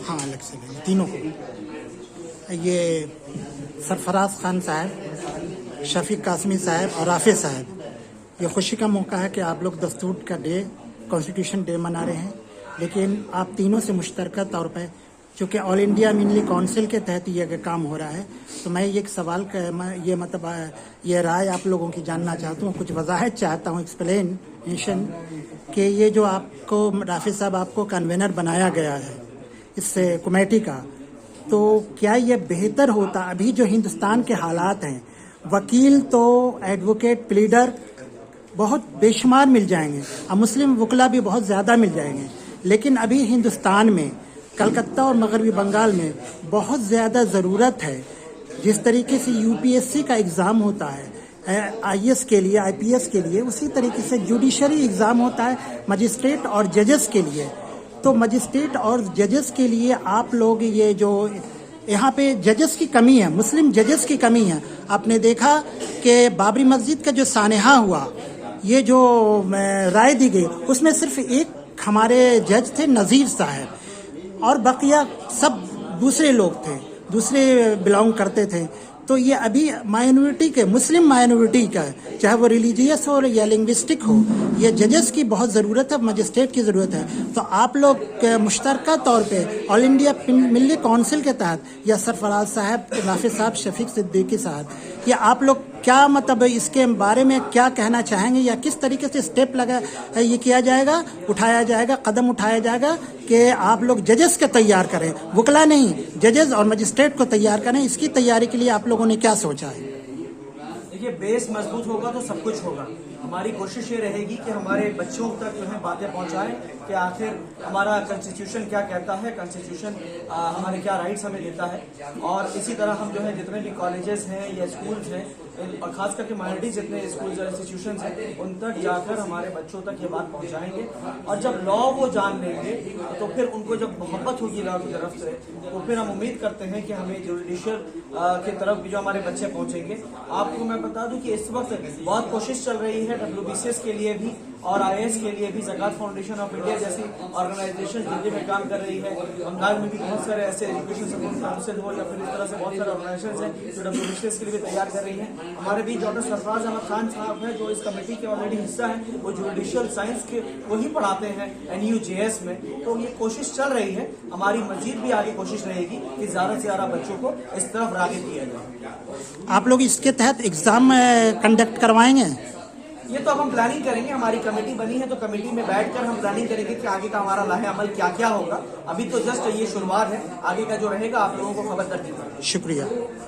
हाँ, अलग से लेंगे तीनों को। ये सरफराज खान साहब, शफीक कासमी साहब और राफे साहब, ये खुशी का मौका है कि आप लोग दस्तूर का डे, कॉन्स्टिट्यूशन डे मना रहे हैं, लेकिन आप तीनों से मुश्तरका तौर पर, चूँकि ऑल इंडिया मिनली काउंसिल के तहत ये काम हो रहा है, तो मैं एक सवाल ये मतलब ये राय आप लोगों की जानना चाहता हूँ, कुछ वजाहत चाहता हूँ, एक्सप्लेनेशन, कि ये जो आपको राफे साहब आपको कन्वेनर बनाया गया है इस कमेटी का, तो क्या ये बेहतर होता? अभी जो हिंदुस्तान के हालात हैं, वकील तो एडवोकेट प्लीडर बहुत बेशुमार मिल जाएंगे, और मुस्लिम वकला भी बहुत ज़्यादा मिल जाएंगे, लेकिन अभी हिंदुस्तान में कलकत्ता और मगरबी बंगाल में बहुत ज़्यादा ज़रूरत है। जिस तरीके से यूपीएससी का एग्ज़ाम होता है आईएएस के लिए, आईपीएस के लिए, उसी तरीके से जुडिशरी एग्ज़ाम होता है मजिस्ट्रेट और जजेस के लिए। तो मजिस्ट्रेट और जजेस के लिए आप लोग ये जो यहाँ पे जजेस की कमी है, मुस्लिम जजेस की कमी है। आपने देखा कि बाबरी मस्जिद का जो सानेहा हुआ, ये जो राय दी गई, उसमें सिर्फ एक हमारे जज थे नज़ीर साहब, और बकिया सब दूसरे लोग थे, दूसरे बिलोंग करते थे। तो ये अभी माइनॉरिटी के, मुस्लिम माइनॉरिटी का, चाहे वो रिलीजियस हो या लिंग्विस्टिक हो, ये जजेस की बहुत ज़रूरत है, मजिस्ट्रेट की ज़रूरत है। तो आप लोग मुश्तरका तौर पे ऑल इंडिया मिल्ली काउंसिल के तहत, या सरफराज साहब, राफे साहब, शफीक सिद्दीकी साहब, या आप लोग क्या मतलब इसके बारे में क्या कहना चाहेंगे, या किस तरीके से स्टेप लगा ये किया जाएगा, उठाया जाएगा, कदम उठाया जाएगा कि आप लोग जजेस के तैयार करें, वकला नहीं, जजेस और मजिस्ट्रेट को तैयार करें? इसकी तैयारी के लिए आप लोगों ने क्या सोचा है? देखिए, बेस मजबूत होगा तो सब कुछ होगा। हमारी कोशिश ये रहेगी कि हमारे बच्चों तक जो है बातें पहुंचाएं कि आखिर हमारा कॉन्स्टिट्यूशन क्या कहता है, कॉन्स्टिट्यूशन हमारे क्या राइट्स हमें देता है। और इसी तरह हम जो है जितने भी कॉलेजेस हैं या स्कूल्स हैं, और खास करके माइनॉरिटी जितने स्कूल्स और इंस्टीट्यूशंस हैं, उन तक जाकर हमारे बच्चों तक ये बात पहुंचाएंगे। और जब लॉ वो जान लेंगे तो फिर उनको जब मोहब्बत होगी लॉ की तरफ से, तो फिर हम उम्मीद करते हैं कि हमें जुडिशियल की तरफ भी जो हमारे बच्चे पहुंचेंगे। आपको मैं बता दूं कि इस वक्त बहुत कोशिश चल रही है WBCS के लिए भी और IAS के लिए भी। ज़कात फाउंडेशन ऑफ इंडिया जैसी ऑर्गेनाइजेशन दिल्ली में काम कर रही है, बंगाल में भी बहुत सारे ऐसे एजुकेशन सपोर्ट काउंसिल हो या फिर इस तरह से बहुत सारे ऑर्गेनाइजेशन हैं जो WBCS के लिए भी तैयार कर रही हैं। हमारे बीच डॉक्टर सरफराज अहमद खान साहब हैं जो इस कमेटी के ऑलरेडी हिस्सा हैं, वो जुडिशियल साइंस के वही पढ़ाते हैं NUJS में। तो ये कोशिश चल रही है, हमारी मजीद भी आगे कोशिश रहेगी कि ज़्यादा से ज़्यादा बच्चों को इस तरफ राग़िब किया जाए। आप लोग इसके तहत एग्ज़ाम कंडक्ट करवाएंगे? ये तो अब हम प्लानिंग करेंगे, हमारी कमेटी बनी है तो कमेटी में बैठकर हम प्लानिंग करेंगे कि आगे का हमारा लाहे अमल क्या क्या होगा। अभी तो जस्ट ये शुरुआत है, आगे का जो रहेगा आप लोगों को खबर कर दी जाएगी। शुक्रिया।